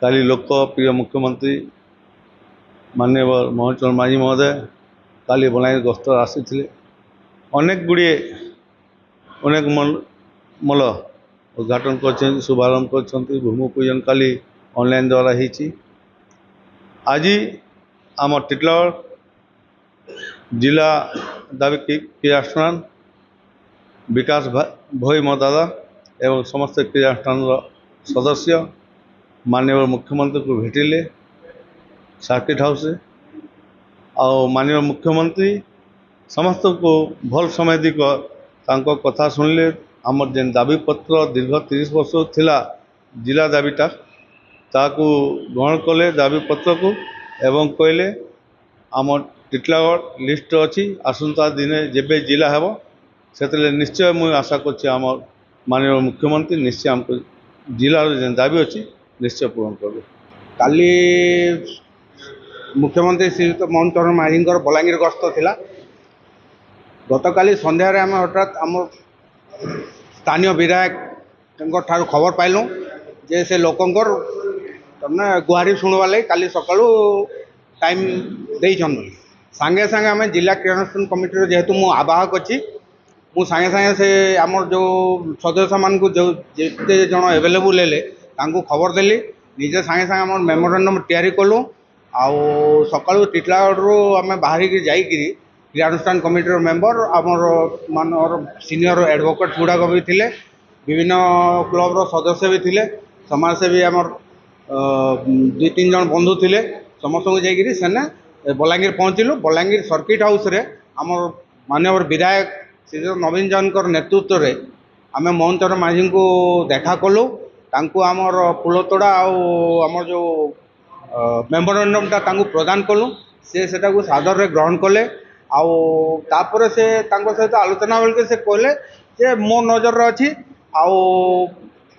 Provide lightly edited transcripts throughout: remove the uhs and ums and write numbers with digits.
काली लोकप्रिय मुख्यमंत्री माननीय मोहन चरण मांझी महोदय काली बलांगीर गस्त आसी अनेक गुड़े अनेक मल उद्घाटन कर शुभारंभ कर भूमि पूजन काली ऑनलाइन द्वारा ही आज आम टिटलागढ़ जिला दाबी क्रीड़ानुष्ठान विकास भोई मो दादा एवं समस्त क्रीड़ानुष्ठान सदस्य माननीय मुख्यमंत्री को भेटिले सर्किट हाउस माननीय मुख्यमंत्री समस्त को भल समय दी कथा शुणिले आमर जेन दाबी पत्र दीर्घ 30 वर्ष थिला जिला दाबीटा ताकू ग्रहण कले दाबी पत्र को एवं कहले आम टिटलागढ़ लिस्ट अच्छी आसंता दिने जेबे जिला हेब से निश्चय मुझे आशा कर माननीय मुख्यमंत्री निश्चय आमको जिलार जेन दाबी अच्छी निश्चय पूरण करेंगे। काली मुख्यमंत्री श्रीयुक्त मोहन चरण मांझी बलांगीर गस्त थिला गतकाली संध्यारे आम हठात आम स्थानीय विधायक ठार खबर पाइलु जे से लोकंकर गुहारी शुणवा लगे काली सकाळु टाइम देइछन सांगे सांगे आम जिला क्रीड़ानुष्ठान कमिटी जेहेतु मु आवाहक अच्छी मु सांगे सांगे से आमर जो सदस्य मान को जो जिते जन एवेलेबुल हेले तांको खबर देली निजे सांगे सांगे आम मेमोरांडम तैयारी कलु आउ सकाळु टिटलागढ़ आम बाहर जाकि क्रीड़ानुष्ठान कमिटी मेंबर आमर मानर सीनियर एडवोकेट गुड़ाक भी थे विभिन्न क्लब सदस्य भी थे समाजसेवी आमर 2-3 जन बंधु थे समस्त को जाकि सेने बलांगीर पहुँचलु बलांगीर सर्किट हाउस रे आमर माननीय विधायक श्री नवीन जन नेतृत्व में आम मोहन चरण मांझी को देखा कलु तांको आमर फूलतोड़ा आमर जो मेमोरांडमटा प्रदान कलु से सादर रे ग्रहण कले आउे से सहित आलोचना बेल से कहले जे मो नजर अच्छी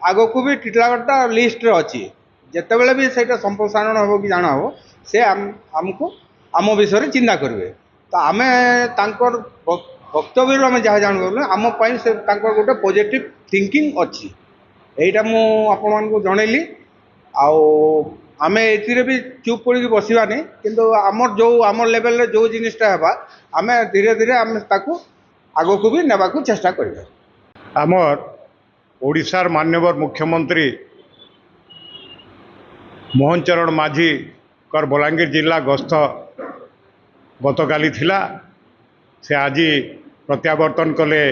आग को भी टिटलागढ़टा लिस्ट रे अच्छी जिते बड़े भी सहीटा संप्रसारण हम कि जाना हो से आमको आम विषय चिंता करेंगे तो आम वक्तव्य आम जहाँ जान आम से गोटे पॉजिटिव थिंकिंग अच्छी यहीटा मुझे जनइली आम ए भी चुप पड़ी बसवानी किंतु आमर जो आम लेवल जो जिनटा है आम धीरे धीरे आम आग को भी नेबा को चेष्टा करें। आमर ओडिशार माननीय मुख्यमंत्री मोहन चरण मांझी कर बलांगीर जिला गस्त गतकाली थिला से आज प्रत्यावर्तन कले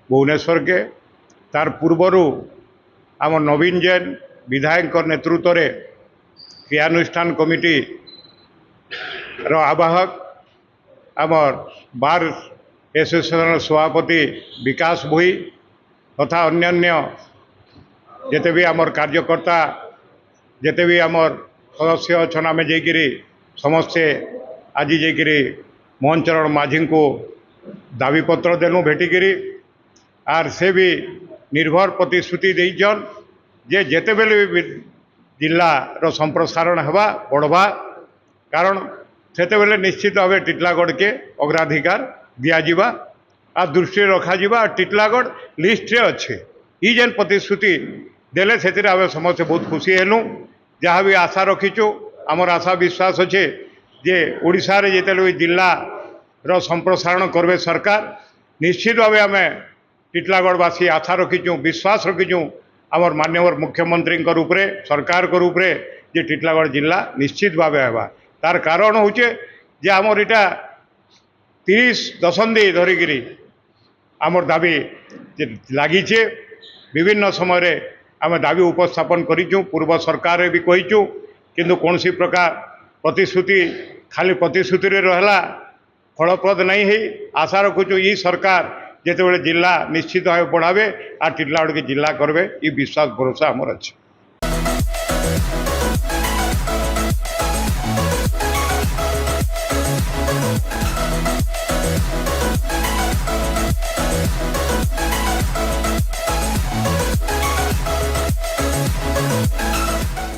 भुवनेश्वर के तार पूर्वरु आम नवीन जैन विधायक नेतृत्व में क्रियानुष्ठान कमिटी रो आवाहक आमर बार एसोसिएशन सभापति विकास भोई तथा अन्यान्य जेते भी आमर कार्यकर्ता जेते भी आमर सदस्य अच्छा आम जाकि समस्ते आज जाकि मोहन चरण मांझी को दाबीपत्र देनु भेटिकी आर से भी निर्भर प्रतिश्रुति देइछन जे जेते बेले भी जिलार संप्रसारण हवा बढ़वा कारण सेते बेले निश्चित भाव टिटलागढ़ के अग्राधिकार दिज्वा आ दृष्टि रखा टिटलागढ़ लिस्ट रे अच्छे ई जेन प्रतिश्रुति देले से आम समस्ते बहुत खुशी हेलु जहाँ भी आशा रखीचु आमर आशा विश्वास अच्छे जे ओडिशा रे जेते जिला रो संप्रसारण करबे सरकार निश्चित भाव आम टिटलागढ़वासी आशा रखीचु विश्वास रखीचु आमर माननीय मुख्यमंत्री रूप रे सरकार को रूप रे जे टिटलागढ़ जिला निश्चित भाव है तार कारण होचे जे आमर इटा 30 दशंधि धरिकी आमर दाबी लगिचे विभिन्न समय आम दाबी उपस्थापन करूँ पूर्व सरकार भी कहीचु किंतु कौन सी प्रकार प्रतिश्रुति खाली प्रतिश्रुति रहला फलप्रद नहीं है आशा रखुचु ये सरकार जिते बड़े जिला निश्चित भाव बढ़ावे आ टिटलागढ़ के जिला करवे ये विश्वास भरोसा आमर अच्छे।